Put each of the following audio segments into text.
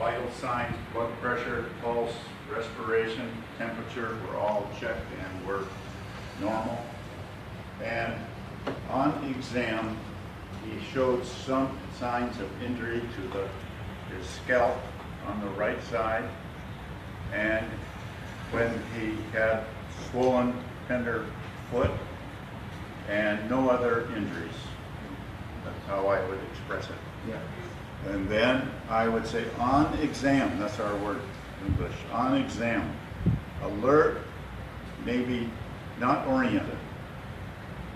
vital signs, blood pressure, pulse, respiration, temperature were all checked and were normal. And on exam, he showed some signs of injury to his scalp on the right side. And when he had swollen, tender foot and no other injuries. That's how I would express it. Yeah. And then I would say on exam, that's our word in English, on exam, alert, maybe not oriented.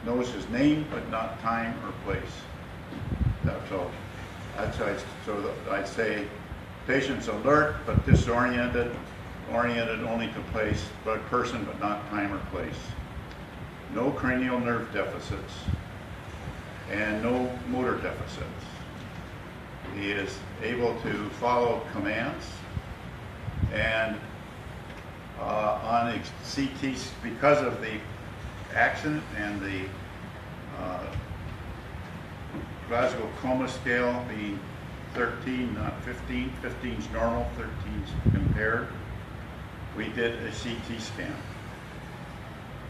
Knows his name, but not time or place. That's all. So I'd say patient's alert, but disoriented, oriented only to place, but person, but not time or place. No cranial nerve deficits, and no motor deficits. He is able to follow commands, and on CT, because of the accident and the Glasgow Coma scale being 13, not 15, 15 is normal, 13 is impaired, we did a CT scan.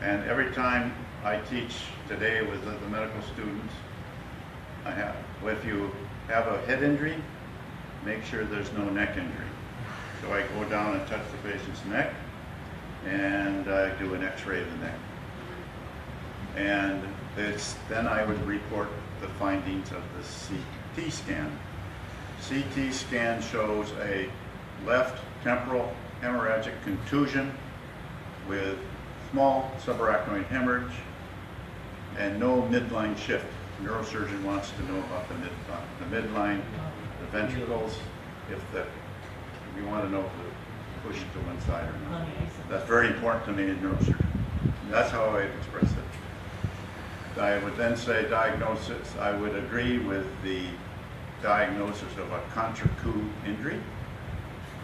And every time I teach today with the medical students, if you have a head injury, make sure there's no neck injury. So I go down and touch the patient's neck, and I do an x-ray of the neck. And then I would report the findings of the CT scan. CT scan shows a left temporal hemorrhagic contusion with small subarachnoid hemorrhage and no midline shift. The neurosurgeon wants to know about the midline, the ventricles, if you want to know if it pushed to one side or not. That's very important to me in neurosurgery. That's how I express it. I would then say diagnosis. I would agree with the diagnosis of a contra-coup injury,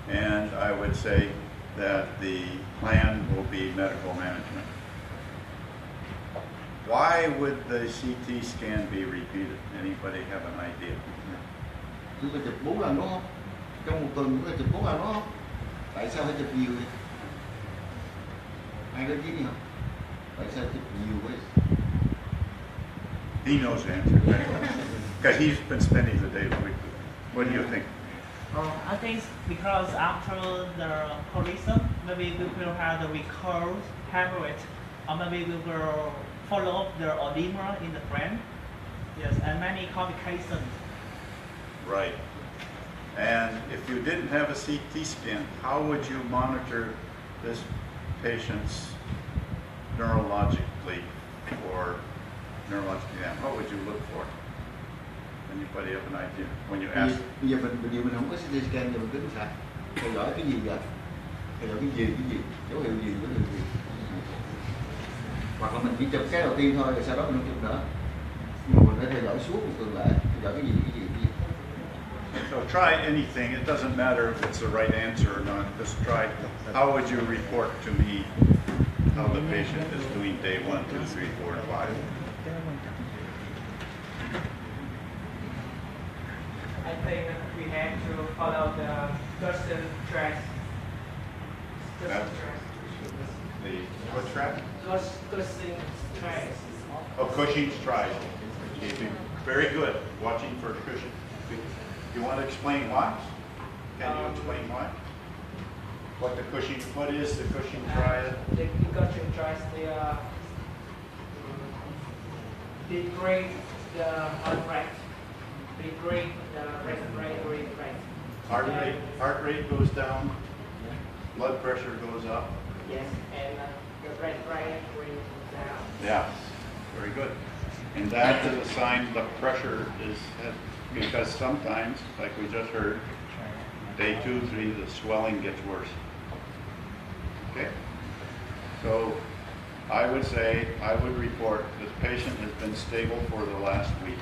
and I would say that the plan will be medical management. Why would the CT scan be repeated? Anybody have an idea? Chúng ta chụp 4 lần đúng không? Trong một tuần chúng ta chụp 4 lần đúng không? Tại sao phải chụp nhiều vậy? Ai có ý kiến gì không? Tại sao chụp nhiều vậy? He knows the answer, because he's been spending the day with me. What do you think? I think because after the collision, maybe we will have the recurrent hemorrhage, or maybe we will follow up the edema in the brain. Yes, and many complications. Right. And if you didn't have a CT scan, how would you monitor this patient's neurologically or neurological exam? What would you look for? Anybody have an idea when you ask? Bây giờ mình không có CT scan thì mình tính sao? Theo dõi cái gì vậy? Theo dõi cái gì? Dấu hiệu gì? Hoặc là mình chỉ chụp cái đầu tiên thôi, rồi sau đó mình không chụp nữa. Nhưng mà mình phải theo dõi suốt một tuần lễ. Theo dõi cái gì? So try anything. It doesn't matter if it's the right answer or not. Just try. How would you report to me how the patient is doing day 1, 2, 3, 4, and 5? I think we have to follow the Guston track. The what track? Guston track. Oh, Cushing's triad. Very good. Watching for Cushing. You want to explain why? Can you explain why? What the Cushing? What is the Cushing triad? The Guston triad, they degrade the heart rate, degrade the respiratory rate. Heart rate goes down. Blood pressure goes up. Yes, and the respiratory goes down. Yeah, very good. And that is a sign the pressure is, because sometimes, like we just heard, day 2, 3, the swelling gets worse. Okay? So I would say, I would report this patient has been stable for the last week.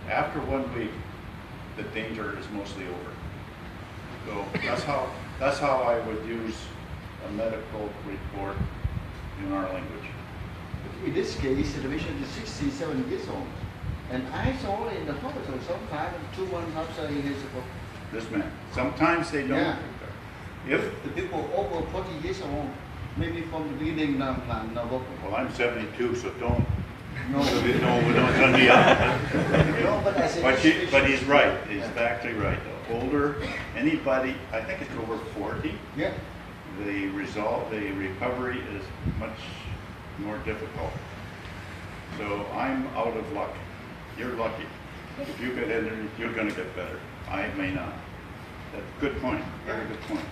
After 1 week, the danger is mostly over. So that's how I would use a medical report in our language. In this case, the patient is 67 years old, and I saw in the hospital sometime 2 months after he has this man. Sometimes they don't. Yeah. If, The people over 40 years old, maybe from the beginning, no plan, no vocal. well, I'm 72, so don't, No, no, don't turn me up. no, but I said. But he's right, he's actually right. The older, anybody, I think it's over 40, Yeah. the recovery is much more difficult. So I'm out of luck. You're lucky. If you get in there, you're gonna get better. I may not. That's a good point, very good point.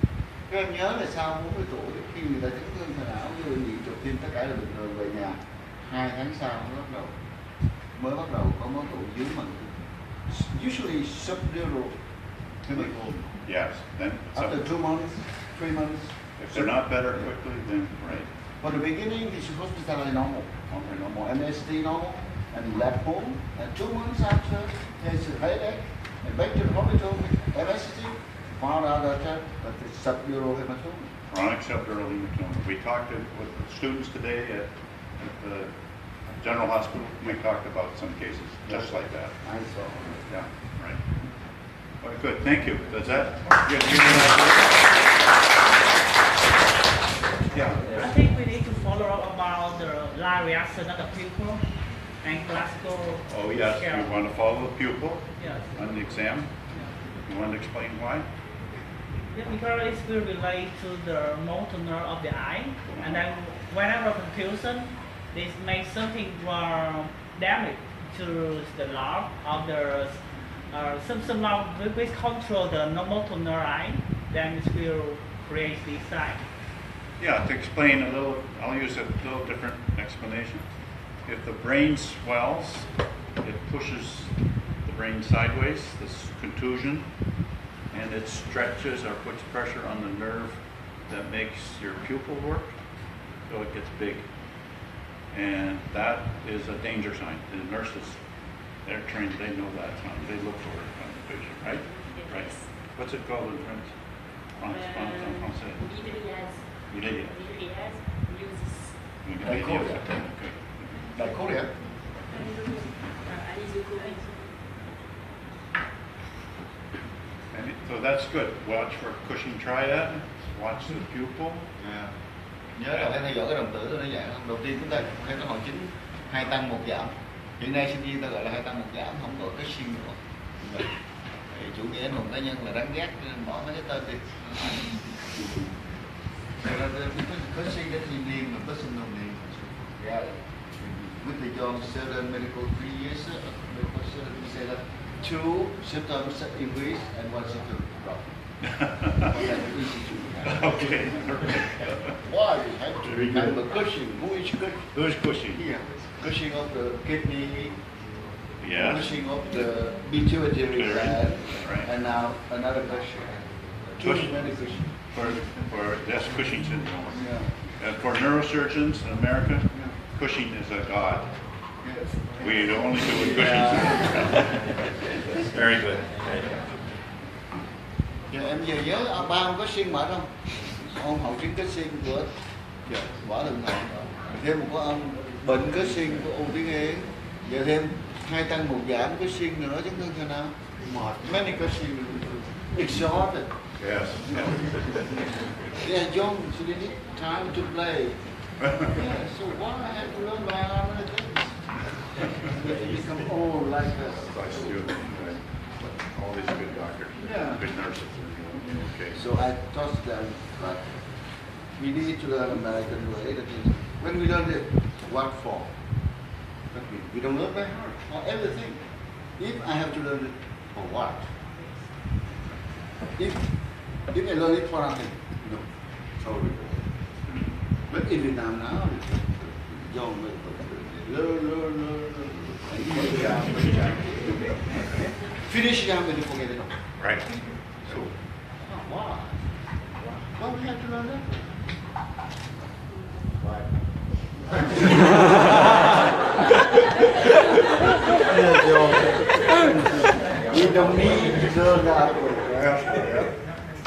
Các em nhớ là sau 40 tuổi khi người ta chấn thương sọ não vô bệnh viện chụp phim tất cả là bình thường về nhà 2 tháng sau mới bắt đầu có máu tụ dưới mặt. Usually subdural hematoma. Yes, then After 2 months, 3 months. if they're not better quickly, then, right. For the beginning, they should hospitalize normal, MST normal, and lab home. And 2 months after, there's a headache, and back to the hospital with MST. Found out that it's subdural hematoma. Chronic subdural hematoma. We talked with the students today at the General Hospital. We talked about some cases just like that. I saw. Yeah, right. Well, good, thank you. Does that give you an idea? Yeah. I think we need to follow up about the line reaction of the pupil and classical Oh, yes, scale. you want to follow the pupil Yes. on the exam? You want to explain why? Yeah, because it will relate to the motor nerve of the eye, and then whenever confusion, this makes something damage to the nerve of the somehow we control the motor nerve eye, then it will create this sign. Yeah, to explain a little, I'll use a little different explanation. If the brain swells, it pushes the brain sideways, this contusion, and it stretches or puts pressure on the nerve that makes your pupil work, so it gets big. And that is a danger sign. The nurses, they're trained, they know that sign. They look for it on the patient, right? Right. What's it called in French? En français. L'idriase. L'idriase. L'idriase, Okay. Like Korea. So that's good. Watch for Cushing triad. Watch the pupil. Yeah. Nhớ là phải theo dõi cái đồng tử nó dạng. Đầu tiên chúng ta thấy cái hội chứng 2 tăng 1 giảm. Hiện nay sinh viên ta gọi là 2 tăng 1 giảm, không gọi cái sinh nữa. Thì chủ nghĩa anh hùng cá nhân là đáng ghét nên bỏ mấy cái tên đi. Có sinh cái thiên liêng mà có sinh đồng liêng. Yeah. With the young certain medical 3 years, medical certain we say that 2 symptoms increase and 1 symptom drop. Okay. Why? You have to remember Cushing. Who is Cushing? Who's Cushing? Here. Cushing of the kidney, Yes. Cushing of the pituitary gland, Right. and now another Cushing. Cushing. Too many Cushing. For that's Cushing syndrome. Yeah. And for neurosurgeons in America, Cushing is a god. Yes. We only do with Cushing syndrome. Very good. Giờ em giờ nhớ ba ông Cushing mà không? Ông hậu chứng Cushing của Võ Thượng Thọ. Thêm một ông bệnh Cushing của ung tuyến yên. Giờ thêm 2 tăng 1 giảm Cushing nữa chấn thương thế nào? Many Cushing exhausted. Yes. They are young, so they need time to play. Yeah, so why I have to learn by how many things? They become old like this. Bless you. All these good doctors. Yeah. Good nurses. Okay. So I taught them that we need to learn American way. That is, when we learn it, what for? That means we don't learn by heart for everything. If I have to learn it, for what? If I learn it for nothing, no, sorry. But in Vietnam now, young learn. Finish exam and you forget it. Right. So, why? Why we have to learn that? Why? You don't need to learn that.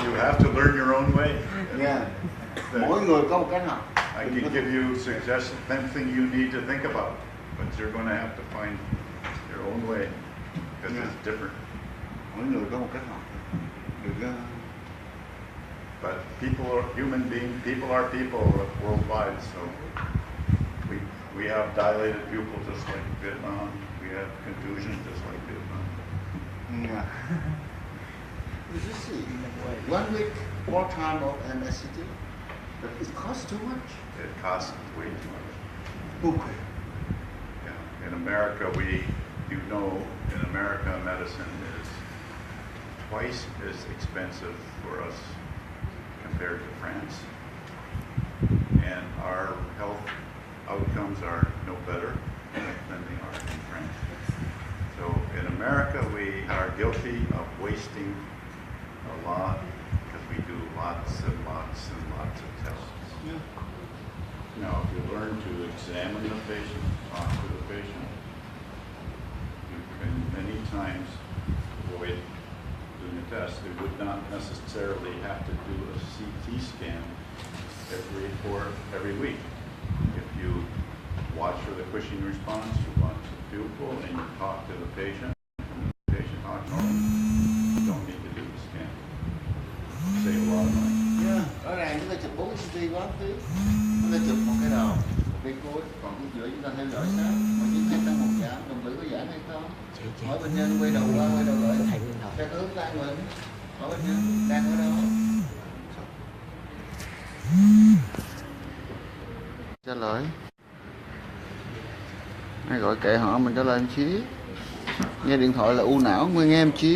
You have to learn your own way. Yeah. Mỗi người có một cách học. I can give you suggestions, anything you need to think about, but you're going to have to find your own way because it's different. Mỗi người có một cách học. But people are human beings. People are people worldwide. So we have dilated pupil just like Vietnam. We have contusion just like Vietnam. Yeah. You see, 1 week more time of anesthesia, but it costs too much. It costs way too much. Okay. Yeah. In America, in America, medicine is twice as expensive for us compared to France. And our health outcomes are no better than they are in France. So in America, we are guilty of wasting a lot because we do lots and lots and lots of tests. Yeah. Now, if you learn to examine the patient, talk to the patient, you can many times avoid doing a test. You would not necessarily have to do a CT scan every week. If you watch for the Cushing response, you watch the pupil, and you talk to the patient, and the patient talks normal, you don't need to do the scan. Save a lot of money. Yeah. Rõ ràng chúng ta chụp 4 CT quá phí. Chúng ta chụp một cái đầu, một cái cuối, còn cái giữa chúng ta theo dõi sát. Mà chỉ hay tăng một giảm, đồng tử có giảm hay không? Hỏi bệnh nhân quay đầu qua, quay đầu lại. Các hướng đang mình. Hỏi bệnh nhân đang ở đâu? Trả lời. Hay gọi kệ họ mình trả lời em chí. Nghe điện thoại là u não, nguyên nghe em chí.